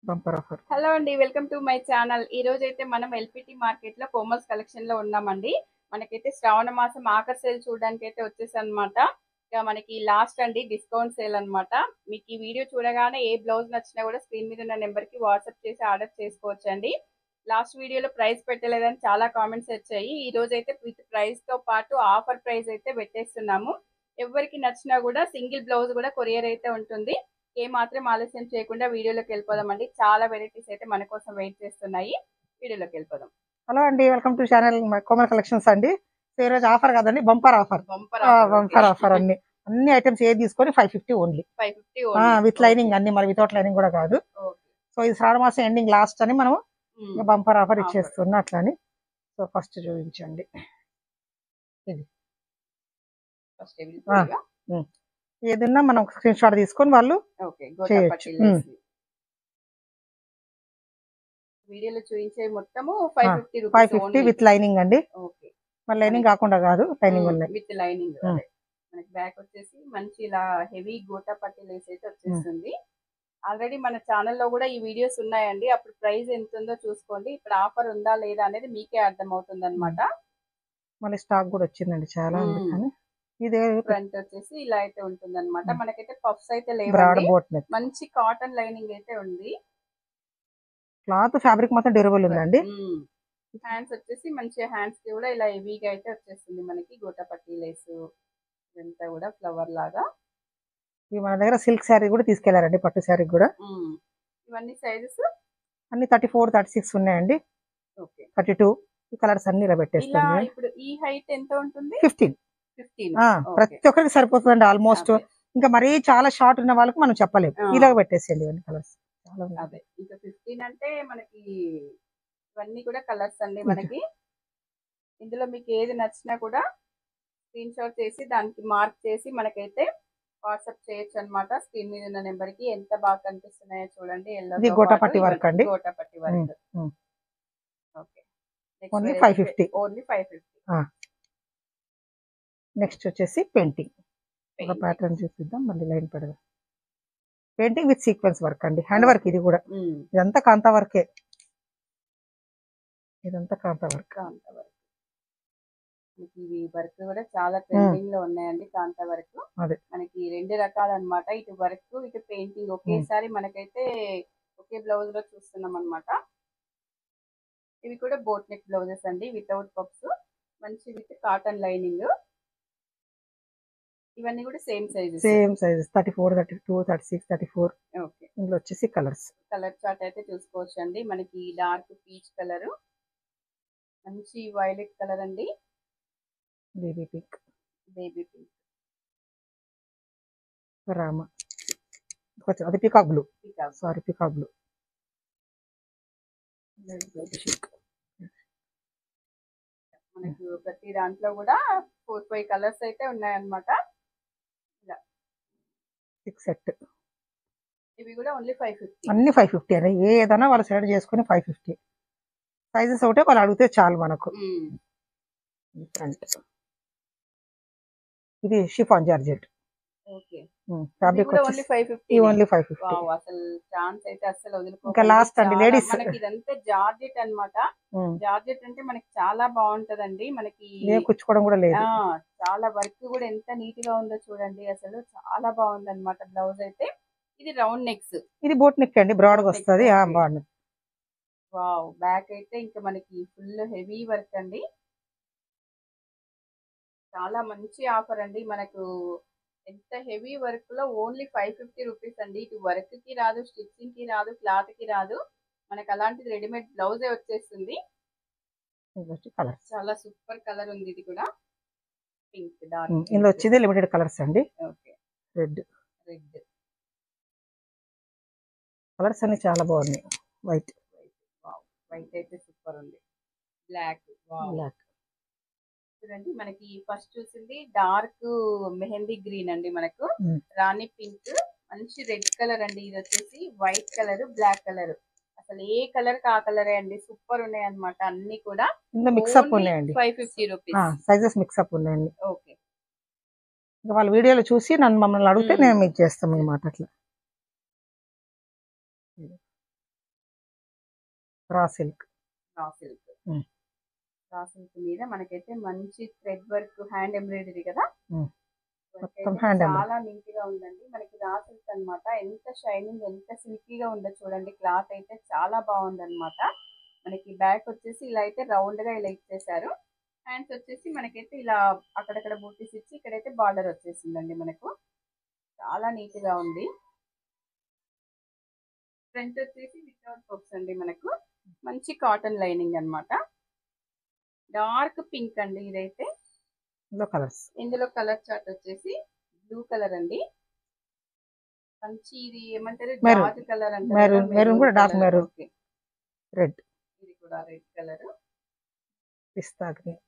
Bumper offer. Hello అండి, welcome to my channel. ఈ రోజు అయితే మనం ఎల్పిటి మార్కెట్ లో కోమల్స్ కలెక్షన్ లో ఉన్నామండి. మనకైతే శ్రావణ మాసం ఆఖరి సేల్ చూడడానికి అయితే వచ్చేసన్నమాట. ఇక మనకి లాస్ట్ అండి డిస్కౌంట్ సేల్ అన్నమాట. మీకు ఈ వీడియో చూడగానే ఏ బ్లౌజ్ నచ్చినా కూడా స్క్రీన్ మీద ఉన్న నెంబర్ కి వాట్సాప్ చేసి ఆర్డర్ చేసుకోవచ్చండి. లాస్ట్ వీడియోలో ప్రైస్ పెట్టలేదని చాలా కామెంట్స్ వచ్చాయి. ఈ రోజు అయితే విత్ ప్రైస్ తో పాటు ఆఫర్ ప్రైస్ అయితే పెట్టేస్తున్నాము. ఎవరికి నచ్చినా కూడా సింగిల్ బ్లౌజ్ కూడా కొరియర్ అయితే ఉంటుంది. ఏ మాత్రం ఆలస్యం చేయకుండా వీడియోలోకి వెళ్ళిపోదామండి. చాలా వెరైటీస్ అయితే మన కోసం వెయిట్ చేస్తున్నాయి. వీడియోలోకి వెళ్ళిపోదాం. హలో అండి, welcome to channel Komal collections అండి. సో ఈరోజు ఆఫర్ కదండి, bumper offer. Bumper bumper offer అన్ని ఐటమ్స్ ఏది తీసుకొని 550 ఓన్లీ. 550 విత్ లైనింగ్ అన్ని, మరి వితౌట్ లైనింగ్ కూడా కాదు. సో ఇది శ్రావణ మాసం ఎండింగ్ లాస్ట్ అని మనం బంపర్ ఆఫర్ ఇచ్చేస్తున్నా అట్లని. సో ఫస్ట్ చూపించండి. ఇది ఏదన్నా మనం స్క్రీన్ షాట్ తీసుకొని వాళ్ళు చేయొచ్చు. వీడియోలో చూపించే మొత్తము 550 విత్ లైనింగ్ అండి. మరి లైనింగ్ కాకుండా కాదు, లైనింగ్ ఉన్నాయి విత్ లైనింగ్. మనకి బ్యాక్ వచ్చేసి మంచి ఇలా హెవీ గోటా పట్టి లేస్ అయితే వచ్చేస్తుంది. ఆల్రెడీ మన ఛానల్లో కూడా ఈ వీడియోస్ ఉన్నాయండి. అప్పుడు ప్రైస్ ఎంత ఉందో చూసుకోండి. ఇప్పుడు ఆఫర్ ఉందా లేదా అనేది మీకే అర్థం అవుతుంది అనమాట. మళ్ళీ స్టాక్ కూడా వచ్చిందండి చాలా. అందుకని ఇదే ఫ్రంట్ వచ్చేసి ఇలా అయితే ఉంటుంది అనమాట. మనకైతే పఫ్స్ అయితే లేవు, మంచి కాటన్ లైనింగ్ అయితే ఉంది. క్లాత్ ఫ్యాబ్రిక్ మొత్తం డ్యూరబుల్ ఉందండి. హ్యాండ్స్ వచ్చేసి మంచిగా హ్యాండ్స్ కి కూడా ఇలా హెవీగా అయితే వచ్చేస్తుంది మనకి గోటా పట్టి లేస్. ఇదంతా కూడా ఫ్లవర్ లాగా. ఇవి మన దగ్గర సిల్క్ శారీ కూడా తీసుకెళ్లారండి, పట్టు శారీ కూడా. ఇవన్నీ సైజెస్ అన్ని 34, 36 ఉన్నాయండి. 32 ఈ కలర్స్ అన్ని ఇలా పెట్టేస్తాను. ఇప్పుడు ఈ హైట్ ఎంత ఉంటుంది? 15. ప్రతి ఒక్కరికి సరిపోతుందండి ఆల్మోస్ట్. ఇంకా మరీ చాలా షార్ట్ ఉన్న వాళ్ళకి మనం చెప్పలేము. ఇలాగ పెట్టేసేయండి ఇవన్నీ కలర్స్. అదే ఇంకా 15 అంటే మనకి ఇవన్నీ కూడా కలర్స్ అండి. మనకి ఇందులో మీకు ఏది నచ్చినా కూడా స్క్రీన్ షాట్ చేసి దానికి మార్క్ చేసి మనకైతే వాట్సాప్ చేయొచ్చు అనమాట. స్క్రీన్ మీద ఉన్న నెంబర్ కి. ఎంత బాగా కనిపిస్తున్నాయో చూడండి. గోటాపట్టి వర్క్ అండి. Gota patti work. Okay, only 550. Only 550. Next వచ్చేసి పెయింటింగ్. ఒక ప్యాటర్న్ చూపిద్దాం, మళ్ళీ లైన్ పెడదాం. పెయింటింగ్ విత్ సీక్వెన్స్ వర్క్ అండి, హ్యాండ్ వర్క్. ఇది కూడా ఇదంతా కాంతా వర్కే. ఇదంతా కాంతా వర్క్. ఇవి వర్క్ కూడా చాలా ట్రెండింగ్ లో ఉన్నాయండి. కాంతా వర్క్ మనకి 2 రకాలు అనమాట. ఇటు వర్క్, ఇటు పెయింటింగ్ ఒకేసారి మనకైతే ఒకే బ్లౌజ్ లో చూస్తున్నాం అనమాట. ఇవి కూడా బోట్ నెక్ బ్లౌజెస్ అండి, వితౌట్ పప్స్, మంచి విత్ కాటన్ లైనింగ్. ఇవన్నీ కూడా సేమ్ సైజెస్. 34, 32, 36, 34. ఓకే, ఇందులో వచ్చేసి కలర్స్. కలర్ చార్ట్ అయితే చూసుకోవచ్చు అండి. మనకి డార్క్ పీచ్ కలర్, మంచి వైలెట్ కలర్ అండి, బేబీ పింక్, రామా, అది peacock blue. Sorry, peacock blue. మనకు ప్రతి దాంట్లో కూడా 4-5 కలర్స్ అయితే ఉన్నాయన్నమాట. ఇలా 6 సెట్. ఇవి కూడా ఓన్లీ 550. అన్ని 550 అని. ఏదైనా వాళ్ళు సెలెక్ట్ చేసుకుని 550. సైజెస్ ఒకటే వాళ్ళు అడిగితే చాలు మనకు. ఫ్రంట్ ఇది chiffon georgette. Fabric only 550. Only 550. అసలు ఛాన్స్ అయితే అసలు వదులుకో. ఇంకా లాస్ట్ అండి లేడీస్. మనకి ఇదంతా జార్జెట్ అన్నమాట. జార్జెట్ అంటే మనకి చాలా బాగుంటదండి. మనకి కుచ్చుకోవడం కూడా లేదు. చాలా వర్క్ కూడా ఎంత నీట్ గా ఉందో చూడండి. అసలు చాలా బాగుంది అనమాట బ్లౌజ్ అయితే. ఇది రౌండ్ నెక్స్. ఇది బోట్ నెక్ అండి, బ్రాడ్ గా వస్తుంది. బాగుంది. వావ్, బ్యాక్ అయితే ఇంకా మనకి ఫుల్ హెవీ వర్క్ అండి. చాలా మంచి ఆఫర్ అండి. మనకు ఎంత హెవీ వర్క్ లో ఓన్లీ 550 రూపీస్ అండి. ఇటు వర్క్ కి రాదు, స్టిచ్చింగ్ కి రాదు, క్లాత్ కి రాదు. మనకు అలాంటిది రెడీమేడ్ బ్లౌజే వచ్చేస్తుంది. చాలా సూపర్ కలర్ ఉంది. ఇది కూడా పింక్, డార్క్. ఇందులో వచ్చేది లిమిటెడ్ కలర్స్ అండి. ఓకే, రెడ్ కలర్స్ అన్ని చాలా బాగున్నాయి. వైట్ అయితే సూపర్ ఉంది. బ్లాక్ చూడండి. మనకి ఫస్ట్ చూసింది డార్క్ మెహందీ గ్రీన్ అండి, మనకు రాణి పింక్, మంచి రెడ్ కలర్ అండి. ఇది వచ్చేసి వైట్ కలర్, బ్లాక్ కలర్. అసలు ఏ కలర్ కా కలరే అండి, సూపర్ ఉన్నాయి అనమాట. అన్ని కూడా మిక్స్అప్ ఉన్నాయండి. 550 రూపీస్. సైజెస్ మిక్స్అప్ ఉన్నాయండి. ఓకే, వాళ్ళ వీడియోలో చూసి మమ్మల్ని అడిగితే మేము మీకు చేస్తాం అన్నమాట. అట్లా raw silk. Raw silk. Raw silk మీద మనకైతే మంచి థ్రెడ్ వర్క్, హ్యాండ్ ఎంబ్రాయిడరీ కదా. మొత్తం హ్యాండ్ చాలా నీట్ గా ఉందండి. మనకి రా సిల్క్ అనమాట. ఎంత షైనింగ్, ఎంత సిల్కీగా ఉందో చూడండి. క్లాత్ అయితే చాలా బాగుంది అనమాట. మనకి బ్యాక్ వచ్చేసి ఇలా అయితే రౌండ్ గా ఇలా ఇచ్చేసారు. హ్యాండ్స్ వచ్చేసి మనకైతే ఇలా అక్కడక్కడ బూటీస్ ఇచ్చి ఇక్కడైతే బార్డర్ వచ్చేసిందండి మనకు. చాలా నీట్ గా ఉంది. ఫ్రంట్ వచ్చేసి వితౌట్ బాక్స్ అండి మనకు. మంచి కాటన్ లైనింగ్ అన్నమాట. డార్క్ పింక్ అండి ఇదైతే. కలర్స్, ఇందులో కలర్ చార్ట్ వచ్చేసి బ్లూ కలర్ అండి. మంచి ఇది ఏమంటారు, డార్క్ కలర్ అంటారు. మెరూన్ కూడా డార్క్ మెరూన్. రెడ్, ఇది కూడా రెడ్ కలర్. పిస్తా గ్రీన్,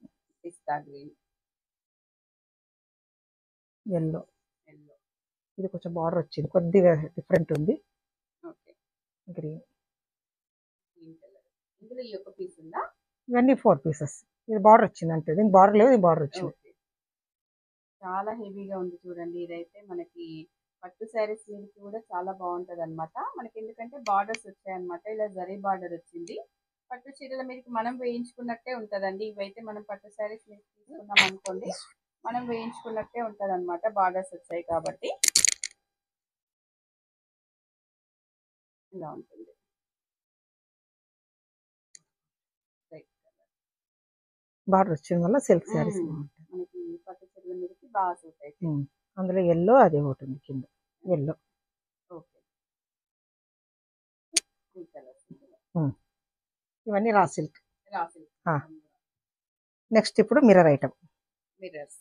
పిస్తా గ్రీన్, ఎల్లో. ఎల్లో. ఇది కొంచెం బార్డర్ వచ్చింది, కొద్దిగా డిఫరెంట్ ఉంది. ఓకే. Green, green colour. ఇందులో ఈ ఒక పీస్ ఉందా? ఇవన్నీ 4 పీసెస్. ఇది బార్డర్ వచ్చింది అంటే, దీనికి బార్డర్ లేదు, ఇది బార్డర్ వచ్చింది. చాలా హెవీగా ఉంది చూడండి. ఇదైతే మనకి పట్టు శారీస్ మీదకి కూడా చాలా బాగుంటది అనమాట. మనకి ఎందుకంటే బార్డర్స్ వచ్చాయన్నమాట. ఇలా జరీ బార్డర్ వచ్చింది. పట్టు చీరల మీదకి మనం వేయించుకున్నట్టే ఉంటదండి. ఇవైతే మనం పట్టు శారీస్ మీద తీసుకున్నాం అనుకోండి, మనం వేయించుకున్నట్టే ఉంటది అనమాట. బార్డర్స్ వచ్చాయి కాబట్టి ఇలా ఉంటుంది. బార్డర్ వచ్చిన వల్ల సిల్క్ శారీస్ మనకి పట్టు చీరల మీదకి బాగా సూట్ అవుతాయి. అందులో ఎల్లో అదే ఒకటి ఉంది కింద, ఎల్లో. ఓకే. ఇవన్నీ raw silk. Raw silk. Next ఇప్పుడు మిర్రర్ ఐటమ్. మిర్రర్స్.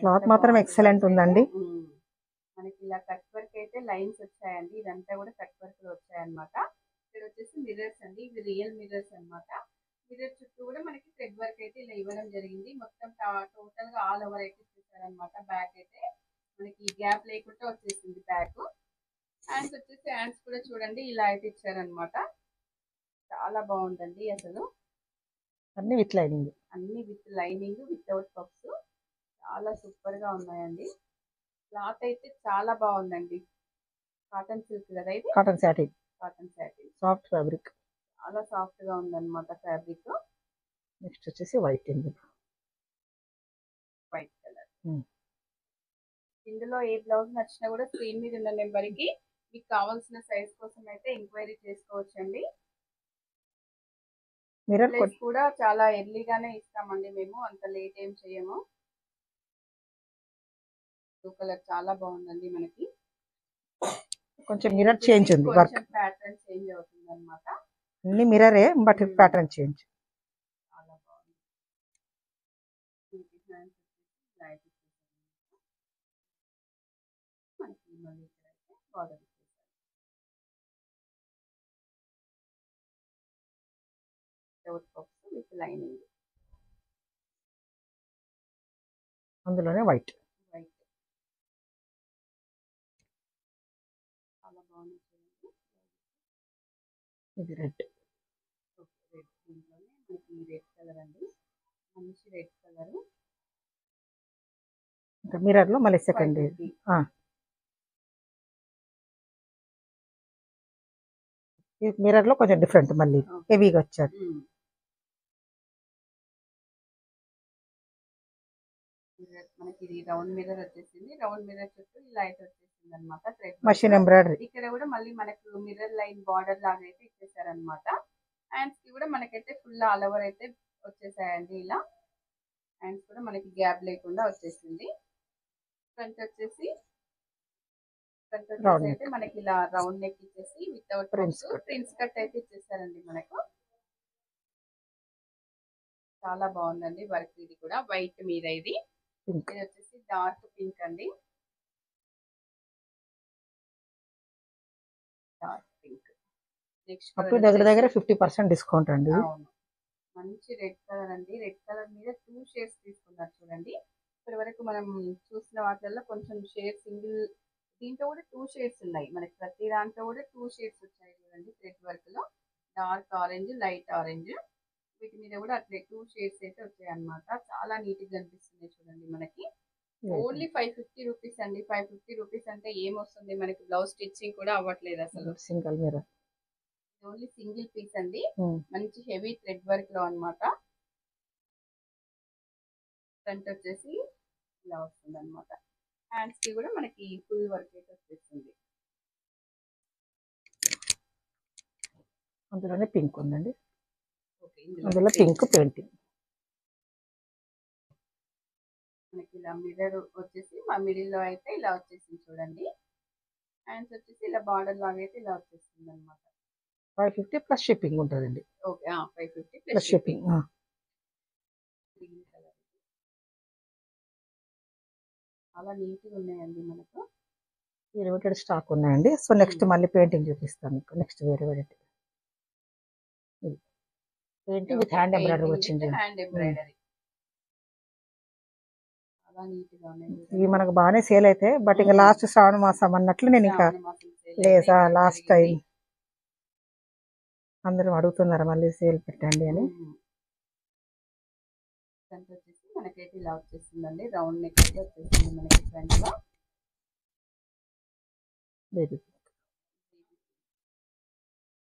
క్లాత్ మాత్రం ఎక్సలెంట్ ఉందండి. మనకి ఇలా కట్ వర్క్ అయితే లైన్స్ వచ్చాయండి. ఇదంతా కూడా కట్ వర్క్ లో వచ్చాయన్నమాట. ఇక్కడ వచ్చేసి మిర్రర్స్ అండి. ఇవి రియల్ మిర్రర్స్ అన్నమాట. మిర్రర్ చుట్టూ కూడా మనకి థ్రెడ్ వర్క్ అయితే ఇలా ఇవ్వడం జరిగింది. మొత్తం టోటల్ గా ఆల్ ఓవర్ అయితే ఇచ్చేసారనమాట. బ్యాక్ అయితే మనకి గ్యాప్ లేకుండా వచ్చేసింది బ్యాక్. హ్యాండ్స్ వచ్చేసి హ్యాండ్స్ కూడా చూడండి ఇలా అయితే ఇచ్చారనమాట. చాలా బాగుందండి అసలు. అన్ని విత్ లైనింగ్, అన్ని విత్ లైనింగ్, వితౌట్ పఫ్స్. చాలా సూపర్ గా ఉన్నాయండి. క్లాత్ అయితే చాలా బాగుందండి. కాటన్ సిల్క్ కదా ఇది. Cotton satin. Cotton satin, soft fabric. చాలా సాఫ్ట్ గా ఉందన్నమాట ఫ్యాబ్రిక్. నెక్స్ట్ వచ్చేసి వైట్, వైట్ కలర్. ఇందులో ఏ బ్లౌజ్ నచ్చినా కూడా స్క్రీన్ మీద ఉన్న నెంబర్ కి మీకు కావాల్సిన సైజ్ కోసం అయితే ఎంక్వైరీ చేసుకోవచ్చండి. మిర్రర్ కూడా చాలా ఎర్లీగానే ఇస్తామండి మేము, అంత లేట్ ఏం చేయము. బ్లూ కలర్ చాలా బాగుందండి మనకి. కొంచెం మిర్రర్ చేంజ్ ఉంది, వర్క్ ప్యాటర్న్ చేంజ్ అవుతుంది అన్నమాట. అన్ని మిర్రరే బట్ ప్యాటర్న్ చేంజ్. చాలా బాగుంది. మనకి మళ్ళీ ఇక్కడ అయితే బార్డర్ ఇచ్చేసారు. With lining. అందులోనే వైట్. వైట్ చాలా బాగుంది చూడండి. ఇది రెడ్. రెడ్. దీంట్లోనే మనకి రెడ్ కలర్ అండి. మంచి రెడ్ కలర్. ఇంకా మిర్రర్ లో మళ్ళీ సెకండ్. మిర్రర్ లో కొంచెం డిఫరెంట్, మళ్ళీ హెవీగా వచ్చాడు. మనకి ఇది రౌండ్ మిర్రర్ వచ్చేసింది. రౌండ్ మిర్రర్ చుట్టూ ఇలా అయితే వచ్చేసింది అనమాట. Machine embroidery. ఇక్కడ కూడా మళ్ళీ మనకు మిర్రర్ లైన్ బార్డర్ లాగా అయితే ఇచ్చేసారనమాట. హ్యాండ్స్ కి కూడా మనకైతే ఫుల్ ఆల్ ఓవర్ అయితే వచ్చేసాయండి. ఇలా హ్యాండ్స్ కూడా మనకి గ్యాప్ లేకుండా వచ్చేసింది. ఫ్రంట్ వచ్చేసి అయితే మనకి ఇలా రౌండ్ నెక్ ఇచ్చేసి వితౌట్ ప్రిన్స్ కట్ అయితే ఇచ్చేసారండి మనకు. చాలా బాగుందండి వర్క్. ఇది కూడా వైట్ మీద. ఇది వచ్చేసి డార్క్ పింక్ అండి. Dark pink. నెక్స్ట్ దగ్గర 50% డిస్కౌంట్ అండి. అవును, మంచి రెడ్ కలర్ అండి. రెడ్ కలర్ మీద 2 షేడ్స్ తీసుకున్నారు చూడండి. ఇప్పటి వరకు మనం చూసిన వాటిల్లో కొంచెం షేడ్ సింగిల్, దీంట్లో కూడా 2 షేడ్స్ ఉన్నాయి మనకి. ప్రతి దాంట్లో కూడా 2 షేడ్స్ వచ్చాయి చూడండి. థ్రెడ్ వర్క్ లో డార్క్ ఆరెంజ్, లైట్ ఆరెంజ్. వీటి మీద కూడా అట్లే 2 షేడ్స్ అయితే వచ్చాయి అన్నమాట. చాలా నీట్ గా కనిపిస్తుంది చూడండి మనకి. ఓన్లీ 550 రూపీస్ అండి. 550 రూపీస్ అంటే ఏమొస్తుంది మనకి, బ్లౌజ్ స్టిచ్చింగ్ కూడా అవ్వట్లేదు అసలు. Single mirror, only single piece అండి. మంచి హెవీ థ్రెడ్ వర్క్ లో అన్నమాట. ఫ్రంట్ వచ్చేసి ఇలా వస్తుంది అనమాట. హ్యాండ్స్ కి కూడా మనకి ఫుల్ వర్క్ అయితే వచ్చేస్తుంది. అందులోనే పింక్ ఉందండి. ఓకే, అందులో పింక్ పెయింటింగ్. మనకి ఇలా మిర్రర్ వచ్చేసి మా మిడిల్ లో అయితే ఇలా వచ్చేసింది చూడండి. హ్యాండ్స్ వచ్చేసి ఇలా బార్డర్ లాగా అయితే ఇలా వచ్చేస్తుంది అనమాట. 550 ప్లస్ షిప్పింగ్ ఉంటుందండి. Okay, 550 plus plus shipping. Green colour చాలా నీట్ గా ఉన్నాయండి మనకు. ఈ లిమిటెడ్ స్టాక్ ఉన్నాయండి. సో నెక్స్ట్ మళ్ళీ పెయింటింగ్ చూపిస్తాను మీకు. నెక్స్ట్ వేరే variety painting with hand embroidery వచ్చింది. హ్యాండ్ ఎంబ్రాయిడరీ చాలా నీట్ గా ఉన్నాయి. ఇవి మనకు బాగానే సేల్ అయితే, బట్ ఇంకా లాస్ట్ శ్రావణ మాసం అన్నట్లు నేను ఇంకా లేదా లాస్ట్ టైం అందరూ అడుగుతున్నారు మళ్ళీ సేల్ పెట్టండి అని. వచ్చేసి మనకైతే ఇలా వచ్చేస్తుందండి. రౌండ్ నెక్ అయితే వచ్చేస్తుంది మనకి ఫ్రంట్ లో.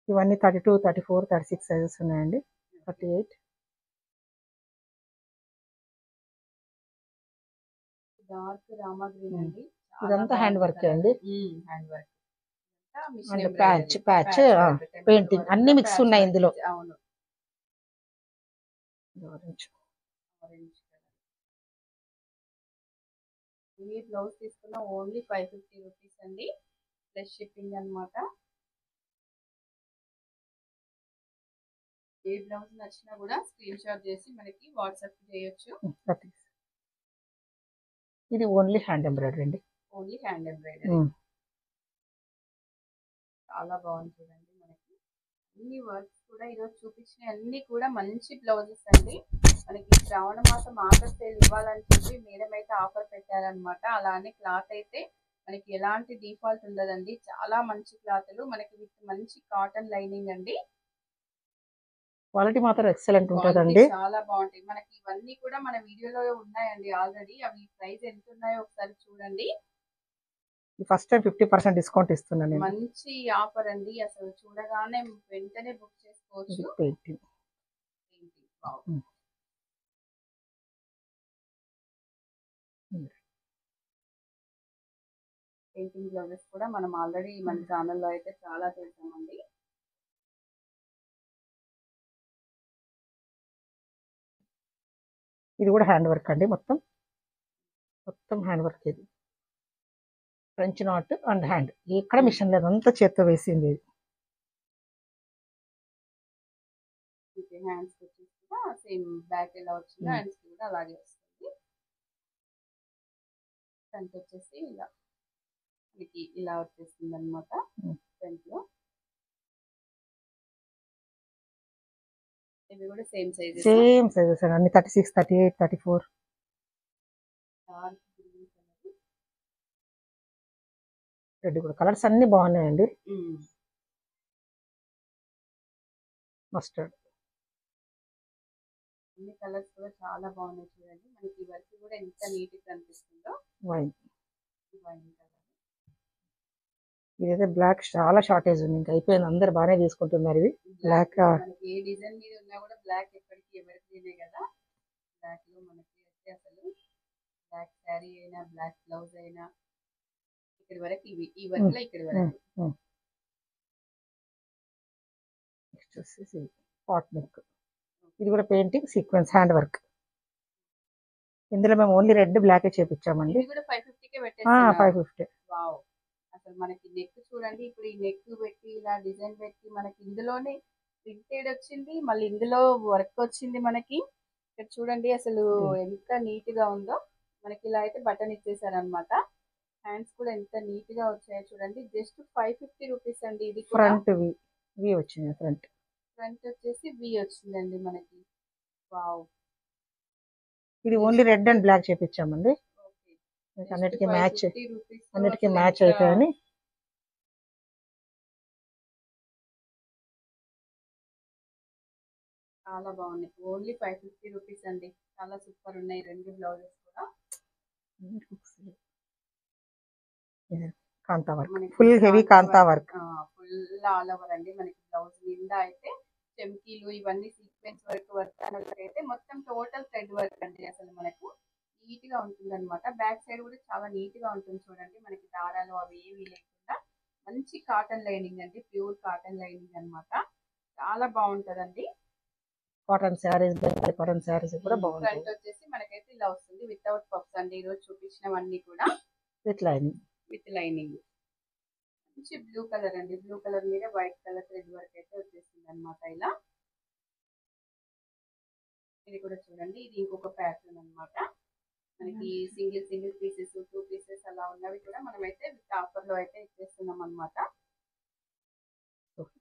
ఇవన్నీ 32, 34, 36 సైజెస్ ఉన్నాయండి. 38 డార్క్ రామా గ్రీన్ అండి. ఇదంతా హ్యాండ్ వర్క్ అండి. Hand work and patch painting అన్ని మిక్స్ ఉన్నాయి ఇందులో. అవును, ఆరెంజ్. ఈ బ్లౌజ్ తీసుకున్న ఓన్లీ 550 రూపీస్ అండి, ప్లస్ షిప్పింగ్ అన్నమాట. ఏ బ్లౌజ్ నచ్చినా కూడా స్క్రీన్ షాట్ చేసి మనకి వాట్సాప్ చేయొచ్చు. ఇది ఓన్లీ హ్యాండ్ ఎంబ్రాయిడరీ అండి. ఓన్లీ హ్యాండ్ ఎంబ్రాయిడరీ చాలా బాగుంది చూడండి. మనకి అన్ని వర్క్స్ కూడా ఈరోజు చూపించిన అన్ని కూడా మంచి బ్లౌజెస్ అండి. మనకి శ్రావణ మాసం ఆఫర్ సేల్ ఇవ్వాలని చెప్పి మేడం అయితే ఆఫర్ పెట్టారనమాట. అలానే క్లాత్ అయితే మనకి ఎలాంటి డిఫాల్ట్ ఉండదండి. చాలా మంచి క్లాత్లు మనకి విత్ మంచి కాటన్ లైనింగ్ అండి. క్వాలిటీ మాత్రం ఎక్సలెంట్ ఉంటుందండి. చాలా బాగుంటాయి. మనకి ఇవన్నీ కూడా మన వీడియోలో ఉన్నాయండి ఆల్రెడీ. అవి ప్రైస్ ఎంత ఉన్నాయో ఒకసారి చూడండి. ఫస్ట్ టైం 50% డిస్కౌంట్ ఇస్తున్నాను. మంచి ఆఫర్ అండి. అసలు చూడగానే వెంటనే బుక్ చేసుకోవచ్చు. పెయింటింగ్ పెయింటింగ్ బ్లౌజెస్ కూడా మనం ఆల్రెడీ మన ఛానల్లో అయితే చాలా చేసామండి. ఇది కూడా హ్యాండ్ వర్క్ అండి. మొత్తం హ్యాండ్ వర్క్. ఇది ఫ్రెంచ్ నాట్ అండ్ హ్యాండ్, ఎక్కడ మిషన్ లేదు, అంతా చేత్తో వేసింది. హ్యాండ్స్ వచ్చేసి సేమ్ బ్యాక్ ఎలా వచ్చిందో హ్యాండ్స్ కూడా అలాగే వస్తుంది. ఫ్రంట్ వచ్చేసి ఇలా మనకి ఇలా వచ్చేస్తుంది అనమాట. ఫ్రంట్ లో ఇవి కూడా సేమ్ సైజెస్ అన్ని 36, 38, 34. డార్క్ గ్రీన్ కలర్, రెడ్ కూడా కలర్స్ అన్ని బాగున్నాయండి. మస్టర్డ్ అన్ని కలర్స్ కూడా చాలా బాగున్నాయి చూడండి. మనకి వర్క్ కూడా ఎంత నీట్ గా కనిపిస్తుందో. Wine colour. ఇదైతే బ్లాక్ చాలా షార్టేజ్ ఉంది, ఇంకా అయిపోయింది. అందరు బాగానే తీసుకుంటున్నారు. ఇది బ్లాక్ మనకి ఏ డిజైన్ మీద ఉన్నా కూడా బ్లాక్ ఎప్పటికీ ఎవరికైనా కదా. బ్లాక్ లో మనకి అయితే అసలు బ్లాక్ శారీ అయినా బ్లాక్ బ్లౌజ్ అయినా ఇక్కడ వరకు ఇవి ఈ వర్క్ లో ఇక్కడ వరకు. Pot neck. ఇది కూడా పెయింటింగ్ సీక్వెన్స్ హ్యాండ్ వర్క్. ఇందులో మేము ఓన్లీ రెడ్ బ్లాక్ చేపించామండి. ఇది కూడా 550 కే పెట్టేస్తాం. 550. వావ్, అసలు మనకి నెక్ చూడండి. ఇప్పుడు ఈ నెక్ పెట్టి ఇలా డిజైన్ పెట్టి మనకి ఇందులోనే ప్రింటెడ్ వచ్చింది, మళ్ళీ ఇందులో వర్క్ వచ్చింది మనకి. ఇక్కడ చూడండి అసలు ఎంత నీట్ గా ఉందో. మనకి ఇలా అయితే బటన్ ఇచ్చేసారనమాట. హ్యాండ్స్ కూడా ఎంత నీట్ గా వచ్చాయో చూడండి. జస్ట్ 550 రూపీస్ అండి. ఇది ఫ్రంట్ వి వచ్చింది. ఫ్రంట్ వచ్చేసి వి వచ్చిందండి మనకి. వావ్, ఇది ఓన్లీ రెడ్ అండ్ బ్లాక్ చేపించామండి. అన్నిటికీ మ్యాచ్ అవుతాయని. చాలా బాగున్నాయి. ఓన్లీ 550 రూపీస్ అండి. చాలా సూపర్ ఉన్నాయి రెండు బ్లౌజెస్ కూడా. కాంతా వర్క్, ఫుల్ హెవీ కాంతా వర్క్. ఫుల్ ఆల్ ఓవర్ అండి. మనకి బ్లౌజ్ నిండా అయితే చెమ్కీలు ఇవన్నీ సీక్వెన్స్ వర్క్ అయితే మొత్తం టోటల్ థ్రెడ్ వర్క్ అండి. అసలు మనకు నీట్ గా ఉంటుంది అనమాట. బ్యాక్ సైడ్ కూడా చాలా నీట్ గా ఉంటుంది చూడండి. మనకి దారాలు అవి ఏవి లేకుండా మంచి కాటన్ లైనింగ్ అండి, ప్యూర్ కాటన్ లైనింగ్ అన్నమాట. చాలా బాగుంటదండి. కాటన్ శారీస్, కాటన్ శారీస్ కూడా బాగుంటాయి. ఫ్రంట్ వచ్చేసి మనకైతే ఇలా వస్తుంది వితౌట్ పఫ్స్ అండి. ఈరోజు చూపించినవన్నీ కూడా విత్ లైనింగ్. With lining. మంచి బ్లూ కలర్ అండి. బ్లూ కలర్ మీద వైట్ కలర్ థ్రెడ్ వర్క్ అయితే వచ్చేసింది అనమాట. ఇలా ఇది కూడా చూడండి. ఇది ఇంకొక ప్యాటర్న్ అన్నమాట. మనకి సింగిల్ పీసెస్, 2 పీసెస్ అలా ఉన్నవి కూడా మనమైతే విత్ ఆఫర్ లో అయితే ఇచ్చేస్తున్నాం అనమాట.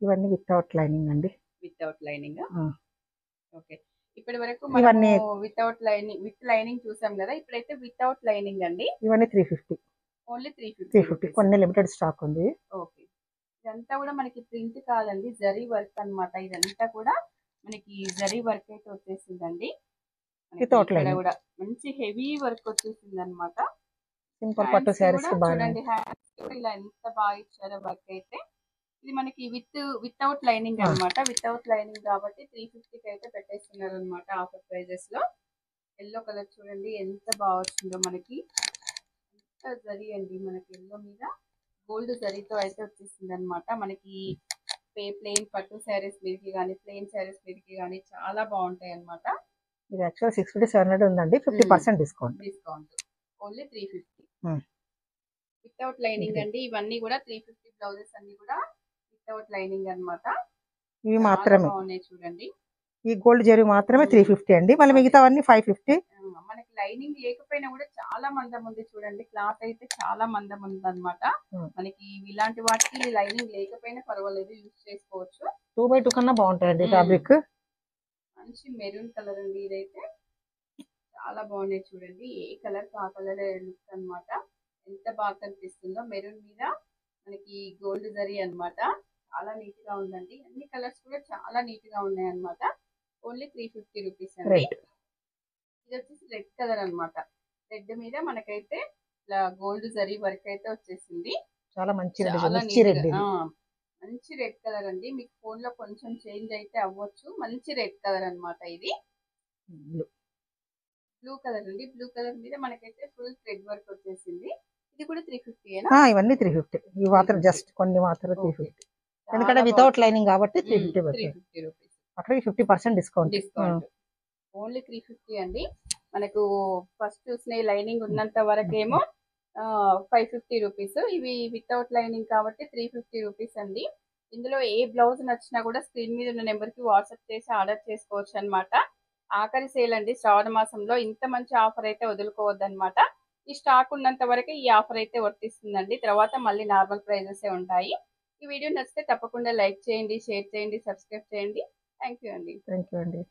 ఇవన్నీ వితౌట్ లైనింగ్ అండి. Without lining. ఓకే, ఇప్పటి వరకు ఇవన్నీ వితౌట్ లైనింగ్, విత్ లైనింగ్ చూసాం కదా. ఇప్పుడైతే వితౌట్ లైనింగ్ అండి. ఇవన్నీ 350. ఓన్లీ 350. కొన్ని లిమిటెడ్ స్టాక్ ఉంది. ఓకే, ఇదంతా కూడా మనకి ప్రింట్ కాదండి, జరీ వర్క్ అన్నమాట. ఇదంతా కూడా మనకి జరీ వర్క్ అయితే వచ్చేసిందండి. వితౌట్ లైనింగ్ కూడా మంచి హెవీ వర్క్ వచ్చేసింది అనమాట. సింపుల్ పట్టు శారీస్ చూడండి, హ్యాండ్స్ కూడా ఇలా ఎంత బాగా ఇచ్చారో వర్క్ అయితే. ఇది మనకి వితౌట్ లైనింగ్ అన్నమాట. వితౌట్ లైనింగ్ కాబట్టి 350కి అయితే పెట్టేస్తున్నారు అనమాట ఆఫర్ ప్రైజెస్ లో. ఎల్లో కలర్ చూడండి ఎంత బాగా వచ్చిందో మనకి. ఎంత జరీ అండి, మనకి ఎల్లో మీద గోల్డ్ జరీతో అయితే వచ్చేసింది అనమాట. మనకి ప్లెయిన్ పట్టు శారీస్ మీదకి కానీ, ప్లెయిన్ శారీస్ మీదకి కానీ చాలా బాగుంటాయి అనమాట. ఇది యాక్చువల్ 650-700 ఉందండి. 50% డిస్కౌంట్. ఓన్లీ 350 వితౌట్ లైనింగ్ అండి. ఇవన్నీ కూడా 350 బ్లౌజెస్ అన్ని కూడా వితౌట్ లైనింగ్ అన్నమాట. ఇవి మాత్రమే బాగున్నాయి చూడండి. ఈ గోల్డ్ జరీ మాత్రమే 350 అండి. మళ్ళీ మిగతావన్నీ 550. మనకి లైనింగ్ లేకపోయినా కూడా చాలా మందం ఉంది చూడండి. క్లాత్ అయితే చాలా మందం ఉంది అనమాట. మనకి ఇలాంటి వాటికి లైనింగ్ లేకపోయినా పర్వాలేదు, యూజ్ చేసుకోవచ్చు. 2x2 కన్నా బాగుంటాయండి ఫ్యాబ్రిక్. మంచి మెరూన్ కలర్ అండి. ఇదైతే చాలా బాగున్నాయి చూడండి. ఏ కలర్ ఆ కలర్ లుక్ అన్నమాట. ఎంత బాగా కనిపిస్తుందో మెరూన్ మీద మనకి గోల్డ్ జరీ అన్నమాట. చాలా నీట్ గా ఉందండి. అన్ని కలర్స్ కూడా చాలా నీట్ గా ఉన్నాయి అన్నమాట. ఓన్లీ 350 రూపీస్ అండి. ఇది వచ్చేసి రెడ్ కలర్ అన్నమాట. రెడ్ మీద మనకైతే ఇలా గోల్డ్ జరీ వర్క్ అయితే వచ్చేసింది. చాలా మంచి మంచి రెడ్ కలర్ అండి. మీకు ఫోన్ లో కొంచెం చేంజ్ అయితే అవ్వచ్చు. మంచి రెడ్ కలర్ అన్నమాట. ఇది బ్లూ కలర్ అండి. బ్లూ కలర్ మీద మనకైతే ఫుల్ థ్రెడ్ వర్క్ వచ్చేసింది. ఇది కూడా 350. ఇవన్నీ 350. ఇవి మాత్రం జస్ట్ కొన్ని మాత్రం 350. ఎందుకంటే వితౌట్ లైనింగ్ కాబట్టి 350 రూపీస్. అక్కడ 50% డిస్కౌంట్. ఓన్లీ 350 అండి. మనకు ఫస్ట్ చూసిన లైనింగ్ ఉన్నంత వరకేమో 550 రూపీస్. ఇవి వితౌట్ లైనింగ్ కాబట్టి 350 రూపీస్ అండి. ఇందులో ఏ బ్లౌజ్ నచ్చినా కూడా స్క్రీన్ మీద ఉన్న నెంబర్ కి వాట్సాప్ చేసి ఆర్డర్ చేసుకోవచ్చు అనమాట. ఆఖరి సేల్ అండి శ్రావణ మాసంలో. ఇంత మంచి ఆఫర్ అయితే వదులుకోవద్దు అనమాట. ఈ స్టాక్ ఉన్నంత వరకే ఈ ఆఫర్ అయితే వర్తిస్తుందండి. తర్వాత మళ్ళీ నార్మల్ ప్రైజెస్ ఉంటాయి. ఈ వీడియో నచ్చితే తప్పకుండా లైక్ చేయండి, షేర్ చేయండి, సబ్స్క్రైబ్ చేయండి. థ్యాంక్ యూ అండి.